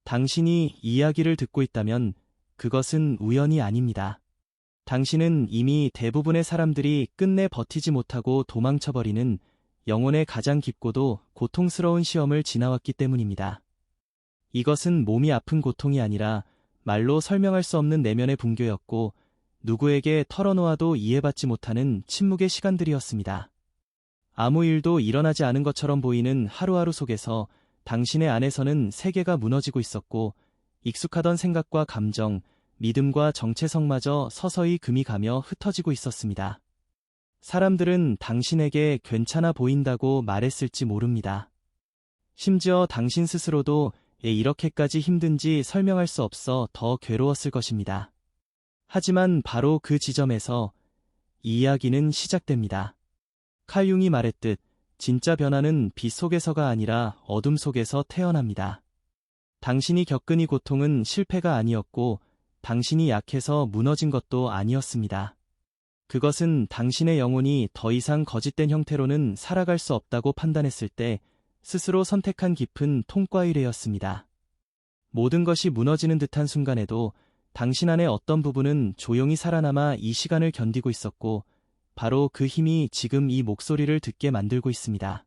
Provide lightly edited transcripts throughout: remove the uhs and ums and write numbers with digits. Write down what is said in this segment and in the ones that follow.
당신이 이 이야기를 듣고 있다면 그것은 우연이 아닙니다. 당신은 이미 대부분의 사람들이 끝내 버티지 못하고 도망쳐버리는 영혼의 가장 깊고도 고통스러운 시험을 지나왔기 때문입니다. 이것은 몸이 아픈 고통이 아니라 말로 설명할 수 없는 내면의 붕괴였고 누구에게 털어놓아도 이해받지 못하는 침묵의 시간들이었습니다. 아무 일도 일어나지 않은 것처럼 보이는 하루하루 속에서 당신의 안에서는 세계가 무너지고 있었고 익숙하던 생각과 감정, 믿음과 정체성마저 서서히 금이 가며 흩어지고 있었습니다. 사람들은 당신에게 괜찮아 보인다고 말했을지 모릅니다. 심지어 당신 스스로도 이렇게까지 힘든지 설명할 수 없어 더 괴로웠을 것입니다. 하지만 바로 그 지점에서 이 이야기는 시작됩니다. 칼 융이 말했듯 진짜 변화는 빛 속에서가 아니라 어둠 속에서 태어납니다. 당신이 겪은 이 고통은 실패가 아니었고 당신이 약해서 무너진 것도 아니었습니다. 그것은 당신의 영혼이 더 이상 거짓된 형태로는 살아갈 수 없다고 판단했을 때 스스로 선택한 깊은 통과의례였습니다. 모든 것이 무너지는 듯한 순간에도 당신 안의 어떤 부분은 조용히 살아남아 이 시간을 견디고 있었고 바로 그 힘이 지금 이 목소리를 듣게 만들고 있습니다.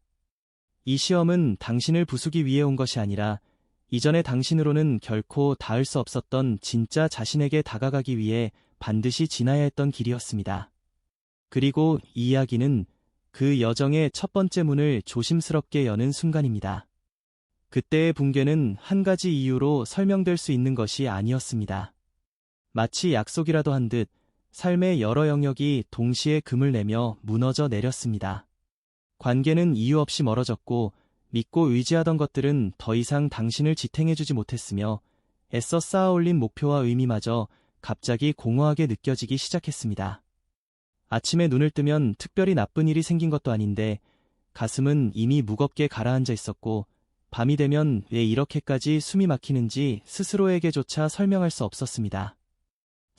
이 시험은 당신을 부수기 위해 온 것이 아니라 이전의 당신으로는 결코 닿을 수 없었던 진짜 자신에게 다가가기 위해 반드시 지나야 했던 길이었습니다. 그리고 이 이야기는 그 여정의 첫 번째 문을 조심스럽게 여는 순간입니다. 그때의 붕괴는 한 가지 이유로 설명될 수 있는 것이 아니었습니다. 마치 약속이라도 한 듯 삶의 여러 영역이 동시에 금을 내며 무너져 내렸습니다. 관계는 이유 없이 멀어졌고 믿고 의지하던 것들은 더 이상 당신을 지탱해주지 못했으며 애써 쌓아올린 목표와 의미마저 갑자기 공허하게 느껴지기 시작했습니다. 아침에 눈을 뜨면 특별히 나쁜 일이 생긴 것도 아닌데 가슴은 이미 무겁게 가라앉아 있었고 밤이 되면 왜 이렇게까지 숨이 막히는지 스스로에게조차 설명할 수 없었습니다.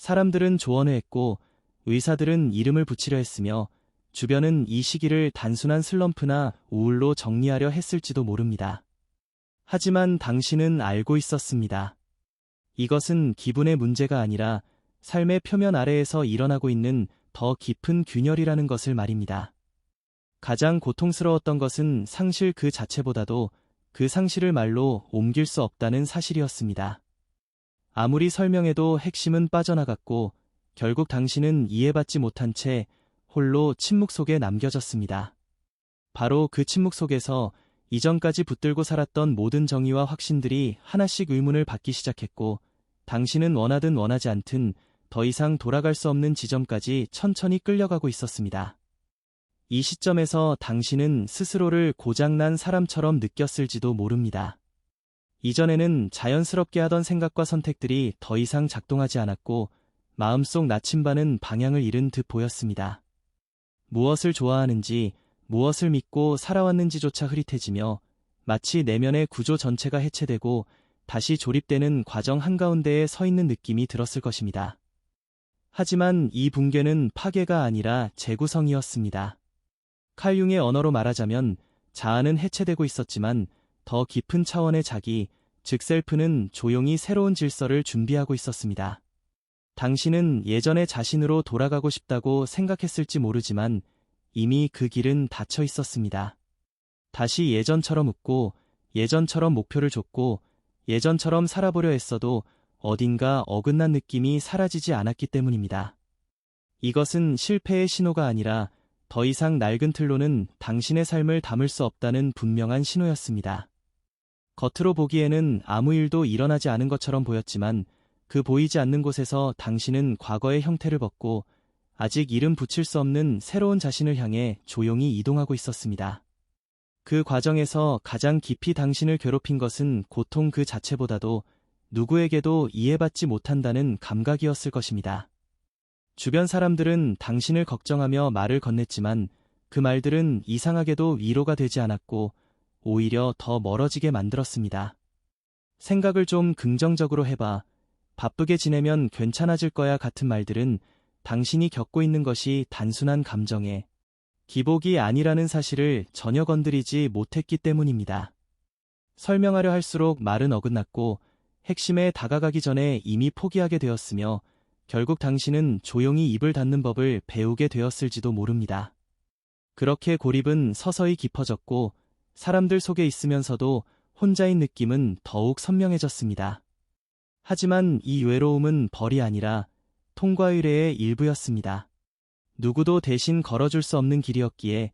사람들은 조언을 했고 의사들은 이름을 붙이려 했으며 주변은 이 시기를 단순한 슬럼프나 우울로 정리하려 했을지도 모릅니다. 하지만 당신은 알고 있었습니다. 이것은 기분의 문제가 아니라 삶의 표면 아래에서 일어나고 있는 더 깊은 균열이라는 것을 말입니다. 가장 고통스러웠던 것은 상실 그 자체보다도 그 상실을 말로 옮길 수 없다는 사실이었습니다. 아무리 설명해도 핵심은 빠져나갔고 결국 당신은 이해받지 못한 채 홀로 침묵 속에 남겨졌습니다. 바로 그 침묵 속에서 이전까지 붙들고 살았던 모든 정의와 확신들이 하나씩 의문을 받기 시작했고 당신은 원하든 원하지 않든 더 이상 돌아갈 수 없는 지점까지 천천히 끌려가고 있었습니다. 이 시점에서 당신은 스스로를 고장난 사람처럼 느꼈을지도 모릅니다. 이전에는 자연스럽게 하던 생각과 선택들이 더 이상 작동하지 않았고 마음속 나침반은 방향을 잃은 듯 보였습니다. 무엇을 좋아하는지, 무엇을 믿고 살아왔는지조차 흐릿해지며 마치 내면의 구조 전체가 해체되고 다시 조립되는 과정 한가운데에 서 있는 느낌이 들었을 것입니다. 하지만 이 붕괴는 파괴가 아니라 재구성이었습니다. 칼 융의 언어로 말하자면 자아는 해체되고 있었지만 더 깊은 차원의 자기, 즉 셀프는 조용히 새로운 질서를 준비하고 있었습니다. 당신은 예전의 자신으로 돌아가고 싶다고 생각했을지 모르지만 이미 그 길은 닫혀 있었습니다. 다시 예전처럼 웃고 예전처럼 목표를 줬고 예전처럼 살아보려 했어도 어딘가 어긋난 느낌이 사라지지 않았기 때문입니다. 이것은 실패의 신호가 아니라 더 이상 낡은 틀로는 당신의 삶을 담을 수 없다는 분명한 신호였습니다. 겉으로 보기에는 아무 일도 일어나지 않은 것처럼 보였지만 그 보이지 않는 곳에서 당신은 과거의 형태를 벗고 아직 이름 붙일 수 없는 새로운 자신을 향해 조용히 이동하고 있었습니다. 그 과정에서 가장 깊이 당신을 괴롭힌 것은 고통 그 자체보다도 누구에게도 이해받지 못한다는 감각이었을 것입니다. 주변 사람들은 당신을 걱정하며 말을 건넸지만 그 말들은 이상하게도 위로가 되지 않았고 오히려 더 멀어지게 만들었습니다. 생각을 좀 긍정적으로 해봐. 바쁘게 지내면 괜찮아질 거야 같은 말들은 당신이 겪고 있는 것이 단순한 감정의 기복이 아니라는 사실을 전혀 건드리지 못했기 때문입니다. 설명하려 할수록 말은 어긋났고 핵심에 다가가기 전에 이미 포기하게 되었으며 결국 당신은 조용히 입을 닫는 법을 배우게 되었을지도 모릅니다. 그렇게 고립은 서서히 깊어졌고 사람들 속에 있으면서도 혼자인 느낌은 더욱 선명해졌습니다. 하지만 이 외로움은 벌이 아니라 통과 의례의 일부였습니다. 누구도 대신 걸어줄 수 없는 길이었기에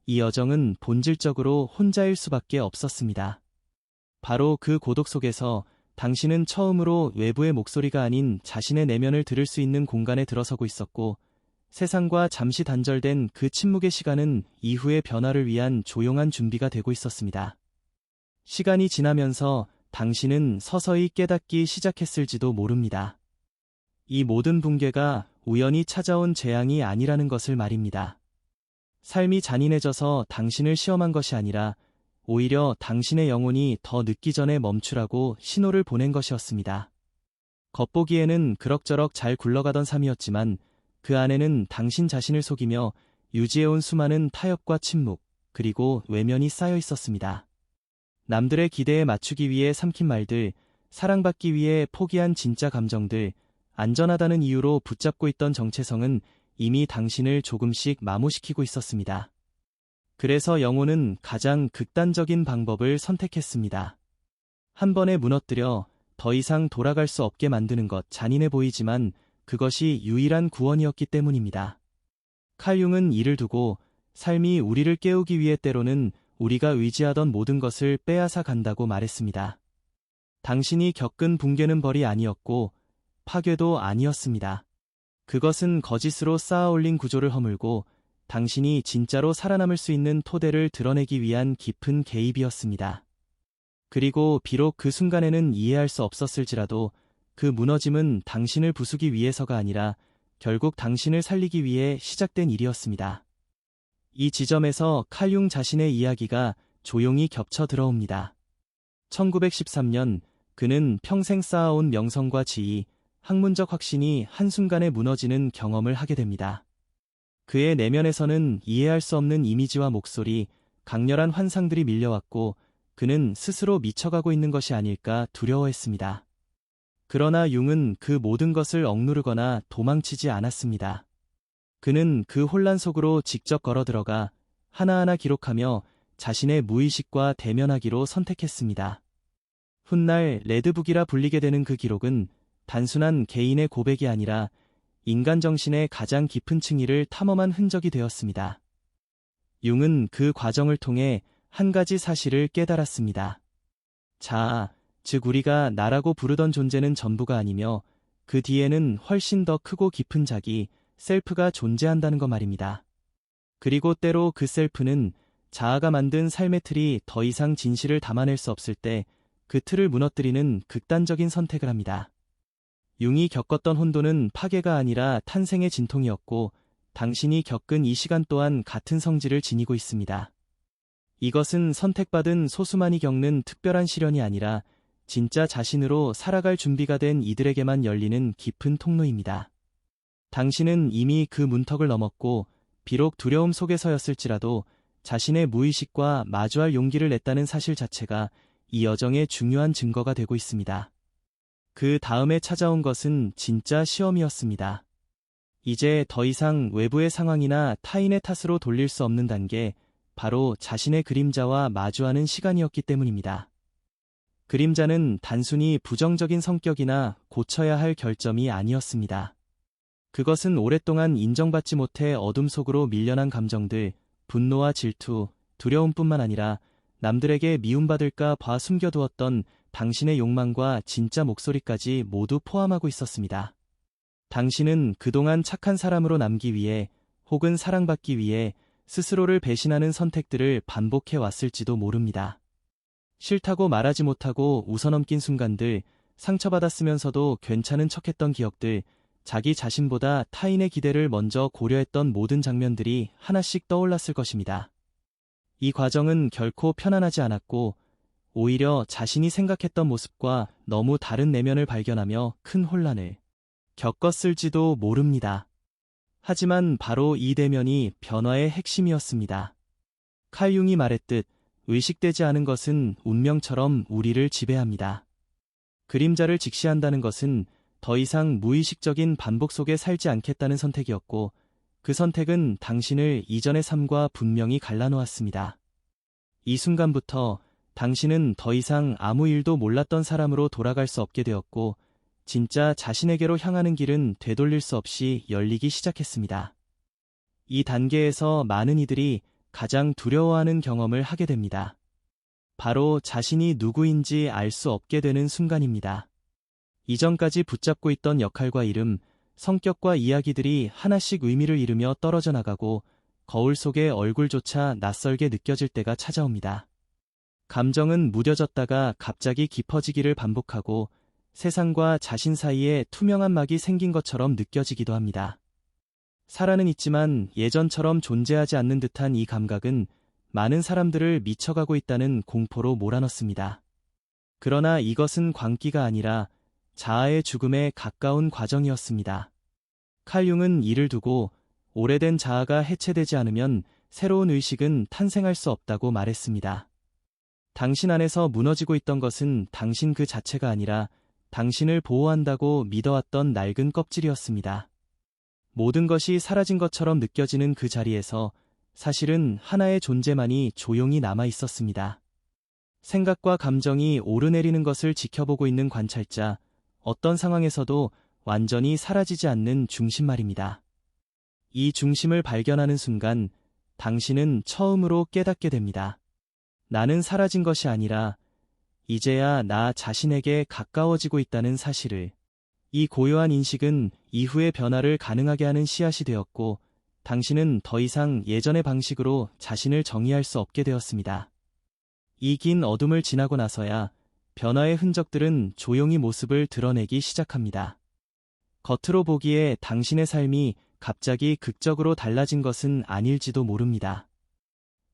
이 여정은 본질적으로 혼자일 수밖에 없었습니다. 바로 그 고독 속에서 당신은 처음으로 외부의 목소리가 아닌 자신의 내면을 들을 수 있는 공간에 들어서고 있었고, 세상과 잠시 단절된 그 침묵의 시간은 이후의 변화를 위한 조용한 준비가 되고 있었습니다. 시간이 지나면서 당신은 서서히 깨닫기 시작했을지도 모릅니다. 이 모든 붕괴가 우연히 찾아온 재앙이 아니라는 것을 말입니다. 삶이 잔인해져서 당신을 시험한 것이 아니라 오히려 당신의 영혼이 더 늦기 전에 멈추라고 신호를 보낸 것이었습니다. 겉보기에는 그럭저럭 잘 굴러가던 삶이었지만 그 안에는 당신 자신을 속이며 유지해온 수많은 타협과 침묵, 그리고 외면이 쌓여 있었습니다. 남들의 기대에 맞추기 위해 삼킨 말들, 사랑받기 위해 포기한 진짜 감정들, 안전하다는 이유로 붙잡고 있던 정체성은 이미 당신을 조금씩 마모시키고 있었습니다. 그래서 영혼은 가장 극단적인 방법을 선택했습니다. 한 번에 무너뜨려 더 이상 돌아갈 수 없게 만드는 것. 잔인해 보이지만 그것이 유일한 구원이었기 때문입니다. 칼 융은 이를 두고 삶이 우리를 깨우기 위해 때로는 우리가 의지하던 모든 것을 빼앗아 간다고 말했습니다. 당신이 겪은 붕괴는 벌이 아니었고 파괴도 아니었습니다. 그것은 거짓으로 쌓아올린 구조를 허물고 당신이 진짜로 살아남을 수 있는 토대를 드러내기 위한 깊은 개입이었습니다. 그리고 비록 그 순간에는 이해할 수 없었을지라도 그 무너짐은 당신을 부수기 위해서가 아니라 결국 당신을 살리기 위해 시작된 일이었습니다. 이 지점에서 칼 융 자신의 이야기가 조용히 겹쳐 들어옵니다. 1913년 그는 평생 쌓아온 명성과 지위, 학문적 확신이 한순간에 무너지는 경험을 하게 됩니다. 그의 내면에서는 이해할 수 없는 이미지와 목소리, 강렬한 환상들이 밀려왔고 그는 스스로 미쳐가고 있는 것이 아닐까 두려워했습니다. 그러나 융은 그 모든 것을 억누르거나 도망치지 않았습니다. 그는 그 혼란 속으로 직접 걸어 들어가 하나하나 기록하며 자신의 무의식과 대면하기로 선택했습니다. 훗날 레드북이라 불리게 되는 그 기록은 단순한 개인의 고백이 아니라 인간 정신의 가장 깊은 층위를 탐험한 흔적이 되었습니다. 융은 그 과정을 통해 한 가지 사실을 깨달았습니다. 자아, 즉 우리가 나라고 부르던 존재는 전부가 아니며 그 뒤에는 훨씬 더 크고 깊은 자기, 셀프가 존재한다는 것 말입니다. 그리고 때로 그 셀프는 자아가 만든 삶의 틀이 더 이상 진실을 담아낼 수 없을 때 그 틀을 무너뜨리는 극단적인 선택을 합니다. 융이 겪었던 혼돈은 파괴가 아니라 탄생의 진통이었고 당신이 겪은 이 시간 또한 같은 성질을 지니고 있습니다. 이것은 선택받은 소수만이 겪는 특별한 시련이 아니라 진짜 자신으로 살아갈 준비가 된 이들에게만 열리는 깊은 통로입니다. 당신은 이미 그 문턱을 넘었고 비록 두려움 속에서였을지라도 자신의 무의식과 마주할 용기를 냈다는 사실 자체가 이 여정의 중요한 증거가 되고 있습니다. 그 다음에 찾아온 것은 진짜 시험이었습니다. 이제 더 이상 외부의 상황이나 타인의 탓으로 돌릴 수 없는 단계, 바로 자신의 그림자와 마주하는 시간이었기 때문입니다. 그림자는 단순히 부정적인 성격이나 고쳐야 할 결점이 아니었습니다. 그것은 오랫동안 인정받지 못해 어둠 속으로 밀려난 감정들, 분노와 질투, 두려움뿐만 아니라 남들에게 미움받을까 봐 숨겨두었던 당신의 욕망과 진짜 목소리까지 모두 포함하고 있었습니다. 당신은 그동안 착한 사람으로 남기 위해 혹은 사랑받기 위해 스스로를 배신하는 선택들을 반복해 왔을지도 모릅니다. 싫다고 말하지 못하고 웃어넘긴 순간들, 상처받았으면서도 괜찮은 척했던 기억들, 자기 자신보다 타인의 기대를 먼저 고려했던 모든 장면들이 하나씩 떠올랐을 것입니다. 이 과정은 결코 편안하지 않았고 오히려 자신이 생각했던 모습과 너무 다른 내면을 발견하며 큰 혼란을 겪었을지도 모릅니다. 하지만 바로 이 대면이 변화의 핵심이었습니다. 칼 융이 말했듯 의식되지 않은 것은 운명처럼 우리를 지배합니다. 그림자를 직시한다는 것은 더 이상 무의식적인 반복 속에 살지 않겠다는 선택이었고, 그 선택은 당신을 이전의 삶과 분명히 갈라놓았습니다. 이 순간부터 당신은 더 이상 아무 일도 몰랐던 사람으로 돌아갈 수 없게 되었고, 진짜 자신에게로 향하는 길은 되돌릴 수 없이 열리기 시작했습니다. 이 단계에서 많은 이들이 가장 두려워하는 경험을 하게 됩니다. 바로 자신이 누구인지 알 수 없게 되는 순간입니다. 이전까지 붙잡고 있던 역할과 이름, 성격과 이야기들이 하나씩 의미를 잃으며 떨어져 나가고 거울 속의 얼굴조차 낯설게 느껴질 때가 찾아옵니다. 감정은 무뎌졌다가 갑자기 깊어지기를 반복하고 세상과 자신 사이에 투명한 막이 생긴 것처럼 느껴지기도 합니다. 살아는 있지만 예전처럼 존재하지 않는 듯한 이 감각은 많은 사람들을 미쳐가고 있다는 공포로 몰아넣습니다. 그러나 이것은 광기가 아니라 자아의 죽음에 가까운 과정이었습니다. 칼 융은 이를 두고 오래된 자아가 해체되지 않으면 새로운 의식은 탄생할 수 없다고 말했습니다. 당신 안에서 무너지고 있던 것은 당신 그 자체가 아니라 당신을 보호한다고 믿어왔던 낡은 껍질이었습니다. 모든 것이 사라진 것처럼 느껴지는 그 자리에서 사실은 하나의 존재만이 조용히 남아 있었습니다. 생각과 감정이 오르내리는 것을 지켜보고 있는 관찰자, 어떤 상황에서도 완전히 사라지지 않는 중심 말입니다. 이 중심을 발견하는 순간 당신은 처음으로 깨닫게 됩니다. 나는 사라진 것이 아니라 이제야 나 자신에게 가까워지고 있다는 사실을. 이 고요한 인식은 이후의 변화를 가능하게 하는 씨앗이 되었고, 당신은 더 이상 예전의 방식으로 자신을 정의할 수 없게 되었습니다. 이 긴 어둠을 지나고 나서야 변화의 흔적들은 조용히 모습을 드러내기 시작합니다. 겉으로 보기에 당신의 삶이 갑자기 극적으로 달라진 것은 아닐지도 모릅니다.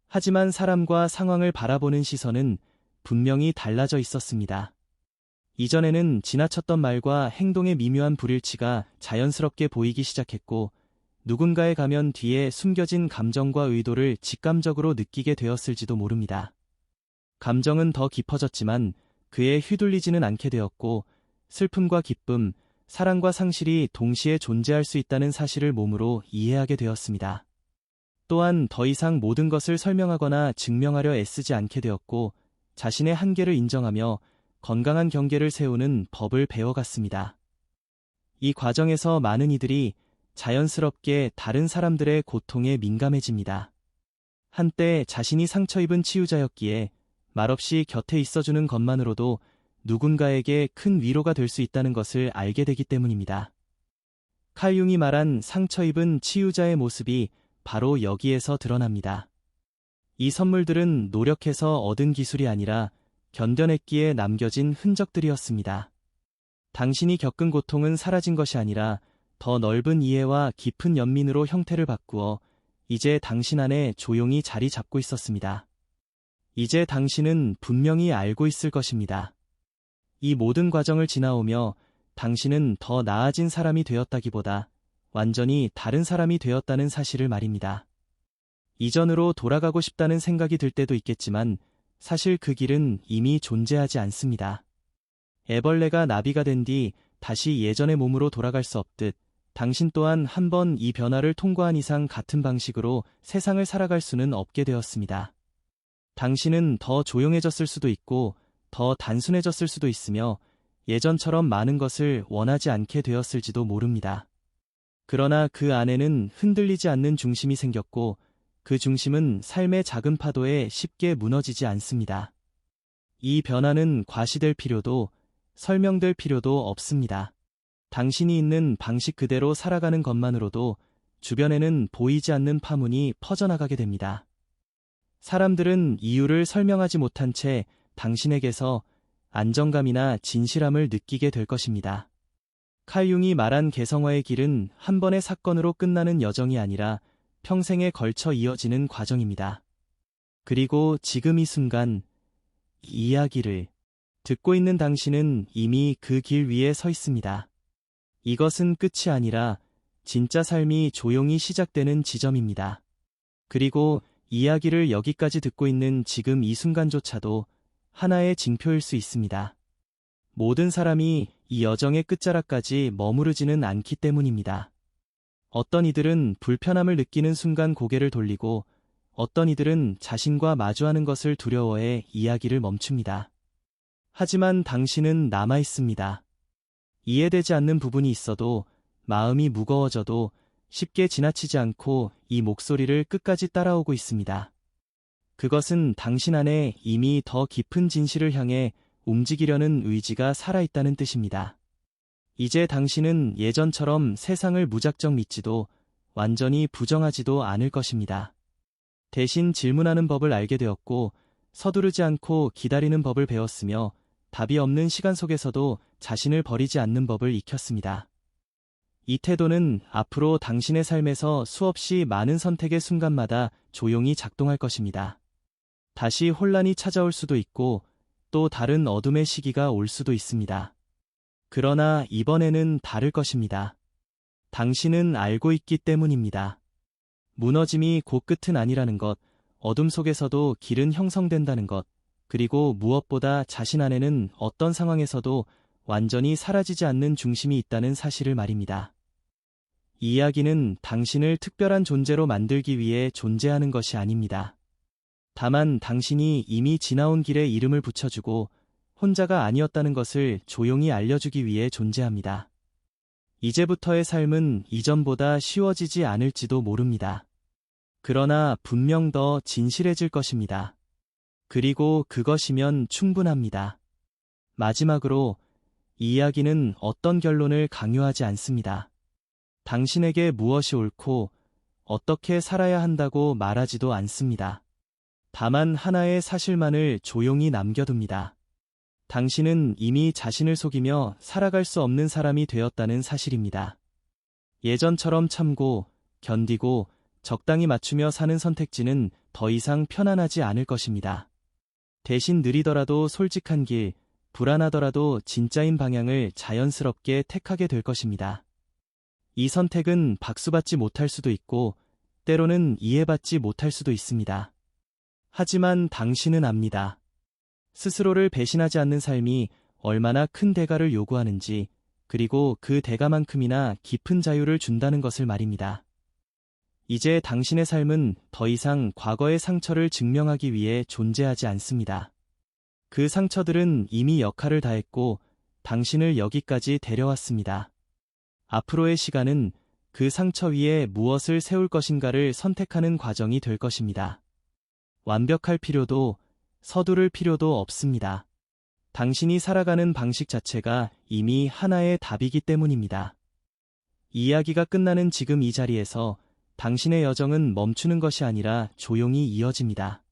하지만 사람과 상황을 바라보는 시선은 분명히 달라져 있었습니다. 이전에는 지나쳤던 말과 행동의 미묘한 불일치가 자연스럽게 보이기 시작했고, 누군가의 가면 뒤에 숨겨진 감정과 의도를 직감적으로 느끼게 되었을지도 모릅니다. 감정은 더 깊어졌지만 그에 휘둘리지는 않게 되었고, 슬픔과 기쁨, 사랑과 상실이 동시에 존재할 수 있다는 사실을 몸으로 이해하게 되었습니다. 또한 더 이상 모든 것을 설명하거나 증명하려 애쓰지 않게 되었고, 자신의 한계를 인정하며 건강한 경계를 세우는 법을 배워갔습니다. 이 과정에서 많은 이들이 자연스럽게 다른 사람들의 고통에 민감해집니다. 한때 자신이 상처 입은 치유자였기에 말없이 곁에 있어주는 것만으로도 누군가에게 큰 위로가 될 수 있다는 것을 알게 되기 때문입니다. 칼 융이 말한 상처 입은 치유자의 모습이 바로 여기에서 드러납니다. 이 선물들은 노력해서 얻은 기술이 아니라 견뎌냈기에 남겨진 흔적들이었습니다. 당신이 겪은 고통은 사라진 것이 아니라 더 넓은 이해와 깊은 연민으로 형태를 바꾸어 이제 당신 안에 조용히 자리 잡고 있었습니다. 이제 당신은 분명히 알고 있을 것입니다. 이 모든 과정을 지나오며 당신은 더 나아진 사람이 되었다기보다 완전히 다른 사람이 되었다는 사실을 말입니다. 이전으로 돌아가고 싶다는 생각이 들 때도 있겠지만 사실 그 길은 이미 존재하지 않습니다. 애벌레가 나비가 된 뒤 다시 예전의 몸으로 돌아갈 수 없듯 당신 또한 한 번 이 변화를 통과한 이상 같은 방식으로 세상을 살아갈 수는 없게 되었습니다. 당신은 더 조용해졌을 수도 있고 더 단순해졌을 수도 있으며 예전처럼 많은 것을 원하지 않게 되었을지도 모릅니다. 그러나 그 안에는 흔들리지 않는 중심이 생겼고 그 중심은 삶의 작은 파도에 쉽게 무너지지 않습니다. 이 변화는 과시될 필요도 설명될 필요도 없습니다. 당신이 있는 방식 그대로 살아가는 것만으로도 주변에는 보이지 않는 파문이 퍼져나가게 됩니다. 사람들은 이유를 설명하지 못한 채 당신에게서 안정감이나 진실함을 느끼게 될 것입니다. 칼 융이 말한 개성화의 길은 한 번의 사건으로 끝나는 여정이 아니라 평생에 걸쳐 이어지는 과정입니다. 그리고 지금 이 순간, 이 이야기를 듣고 있는 당신은 이미 그 길 위에 서 있습니다. 이것은 끝이 아니라 진짜 삶이 조용히 시작되는 지점입니다. 그리고 이야기를 여기까지 듣고 있는 지금 이 순간조차도 하나의 징표일 수 있습니다. 모든 사람이 이 여정의 끝자락까지 머무르지는 않기 때문입니다. 어떤 이들은 불편함을 느끼는 순간 고개를 돌리고 어떤 이들은 자신과 마주하는 것을 두려워해 이야기를 멈춥니다. 하지만 당신은 남아 있습니다. 이해되지 않는 부분이 있어도 마음이 무거워져도 쉽게 지나치지 않고 이 목소리를 끝까지 따라오고 있습니다. 그것은 당신 안에 이미 더 깊은 진실을 향해 움직이려는 의지가 살아있다는 뜻입니다. 이제 당신은 예전처럼 세상을 무작정 믿지도 완전히 부정하지도 않을 것입니다. 대신 질문하는 법을 알게 되었고 서두르지 않고 기다리는 법을 배웠으며 답이 없는 시간 속에서도 자신을 버리지 않는 법을 익혔습니다. 이 태도는 앞으로 당신의 삶에서 수없이 많은 선택의 순간마다 조용히 작동할 것입니다. 다시 혼란이 찾아올 수도 있고 또 다른 어둠의 시기가 올 수도 있습니다. 그러나 이번에는 다를 것입니다. 당신은 알고 있기 때문입니다. 무너짐이 곧 끝은 아니라는 것, 어둠 속에서도 길은 형성된다는 것, 그리고 무엇보다 자신 안에는 어떤 상황에서도 완전히 사라지지 않는 중심이 있다는 사실을 말입니다. 이 이야기는 당신을 특별한 존재로 만들기 위해 존재하는 것이 아닙니다. 다만 당신이 이미 지나온 길에 이름을 붙여주고 혼자가 아니었다는 것을 조용히 알려주기 위해 존재합니다. 이제부터의 삶은 이전보다 쉬워지지 않을지도 모릅니다. 그러나 분명 더 진실해질 것입니다. 그리고 그것이면 충분합니다. 마지막으로 이 이야기는 어떤 결론을 강요하지 않습니다. 당신에게 무엇이 옳고 어떻게 살아야 한다고 말하지도 않습니다. 다만 하나의 사실만을 조용히 남겨둡니다. 당신은 이미 자신을 속이며 살아갈 수 없는 사람이 되었다는 사실입니다. 예전처럼 참고, 견디고, 적당히 맞추며 사는 선택지는 더 이상 편안하지 않을 것입니다. 대신 느리더라도 솔직한 길, 불안하더라도 진짜인 방향을 자연스럽게 택하게 될 것입니다. 이 선택은 박수받지 못할 수도 있고, 때로는 이해받지 못할 수도 있습니다. 하지만 당신은 압니다. 스스로를 배신하지 않는 삶이 얼마나 큰 대가를 요구하는지, 그리고 그 대가만큼이나 깊은 자유를 준다는 것을 말입니다. 이제 당신의 삶은 더 이상 과거의 상처를 증명하기 위해 존재하지 않습니다. 그 상처들은 이미 역할을 다했고 당신을 여기까지 데려왔습니다. 앞으로의 시간은 그 상처 위에 무엇을 세울 것인가를 선택하는 과정이 될 것입니다. 완벽할 필요도 서두를 필요도 없습니다. 당신이 살아가는 방식 자체가 이미 하나의 답이기 때문입니다. 이야기가 끝나는 지금 이 자리에서 당신의 여정은 멈추는 것이 아니라 조용히 이어집니다.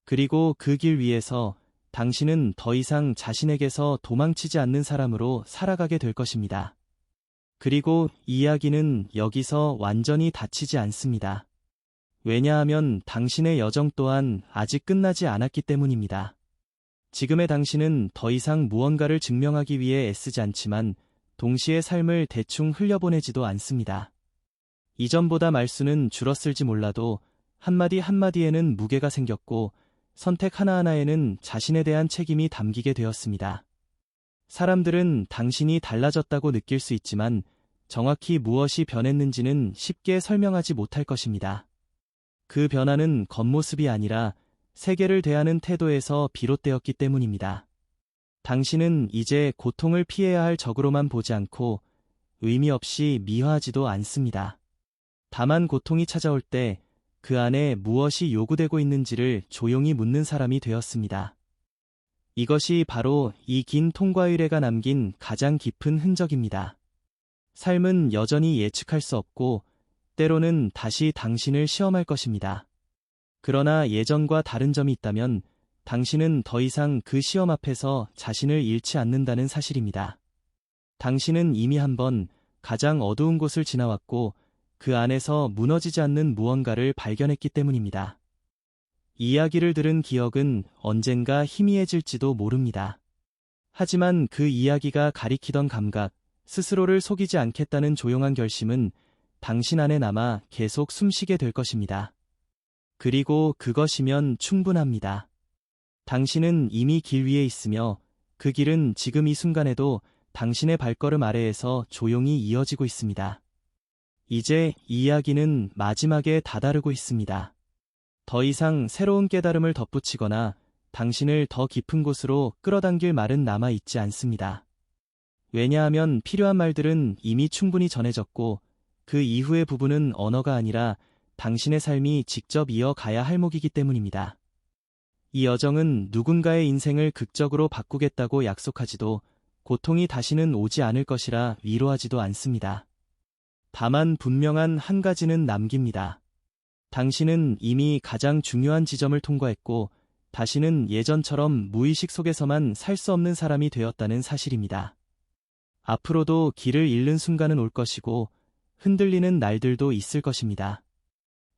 그리고 그 길 위에서 당신은 더 이상 자신에게서 도망치지 않는 사람으로 살아가게 될 것입니다. 그리고 이야기는 여기서 완전히 닫히지 않습니다. 왜냐하면 당신의 여정 또한 아직 끝나지 않았기 때문입니다. 지금의 당신은 더 이상 무언가를 증명하기 위해 애쓰지 않지만 동시에 삶을 대충 흘려보내지도 않습니다. 이전보다 말수는 줄었을지 몰라도 한마디 한마디에는 무게가 생겼고 선택 하나하나에는 자신에 대한 책임이 담기게 되었습니다. 사람들은 당신이 달라졌다고 느낄 수 있지만 정확히 무엇이 변했는지는 쉽게 설명하지 못할 것입니다. 그 변화는 겉모습이 아니라 세계를 대하는 태도에서 비롯되었기 때문입니다. 당신은 이제 고통을 피해야 할 적으로만 보지 않고 의미 없이 미화하지도 않습니다. 다만 고통이 찾아올 때 그 안에 무엇이 요구되고 있는지를 조용히 묻는 사람이 되었습니다. 이것이 바로 이 긴 통과 의례가 남긴 가장 깊은 흔적입니다. 삶은 여전히 예측할 수 없고 때로는 다시 당신을 시험할 것입니다. 그러나 예전과 다른 점이 있다면 당신은 더 이상 그 시험 앞에서 자신을 잃지 않는다는 사실입니다. 당신은 이미 한번 가장 어두운 곳을 지나왔고 그 안에서 무너지지 않는 무언가를 발견했기 때문입니다. 이야기를 들은 기억은 언젠가 희미해질지도 모릅니다. 하지만 그 이야기가 가리키던 감각, 스스로를 속이지 않겠다는 조용한 결심은 당신 안에 남아 계속 숨쉬게 될 것입니다. 그리고 그것이면 충분합니다. 당신은 이미 길 위에 있으며 그 길은 지금 이 순간에도 당신의 발걸음 아래에서 조용히 이어지고 있습니다. 이제 이 이야기는 마지막에 다다르고 있습니다. 더 이상 새로운 깨달음을 덧붙이거나 당신을 더 깊은 곳으로 끌어당길 말은 남아 있지 않습니다. 왜냐하면 필요한 말들은 이미 충분히 전해졌고 그 이후의 부분은 언어가 아니라 당신의 삶이 직접 이어가야 할 목이기 때문입니다. 이 여정은 누군가의 인생을 극적으로 바꾸겠다고 약속하지도 고통이 다시는 오지 않을 것이라 위로하지도 않습니다. 다만 분명한 한 가지는 남깁니다. 당신은 이미 가장 중요한 지점을 통과했고 다시는 예전처럼 무의식 속에서만 살 수 없는 사람이 되었다는 사실입니다. 앞으로도 길을 잃는 순간은 올 것이고 흔들리는 날들도 있을 것입니다.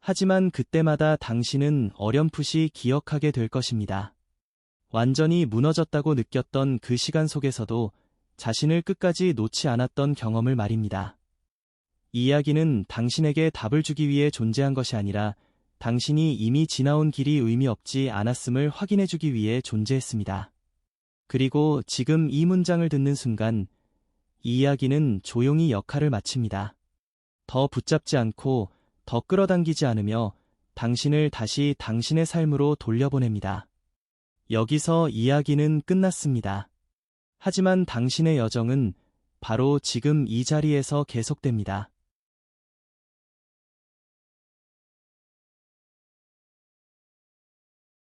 하지만 그때마다 당신은 어렴풋이 기억하게 될 것입니다. 완전히 무너졌다고 느꼈던 그 시간 속에서도 자신을 끝까지 놓지 않았던 경험을 말입니다. 이 이야기는 당신에게 답을 주기 위해 존재한 것이 아니라 당신이 이미 지나온 길이 의미 없지 않았음을 확인해 주기 위해 존재했습니다. 그리고 지금 이 문장을 듣는 순간 이 이야기는 조용히 역할을 마칩니다. 더 붙잡지 않고 더 끌어당기지 않으며 당신을 다시 당신의 삶으로 돌려보냅니다. 여기서 이야기는 끝났습니다. 하지만 당신의 여정은 바로 지금 이 자리에서 계속됩니다.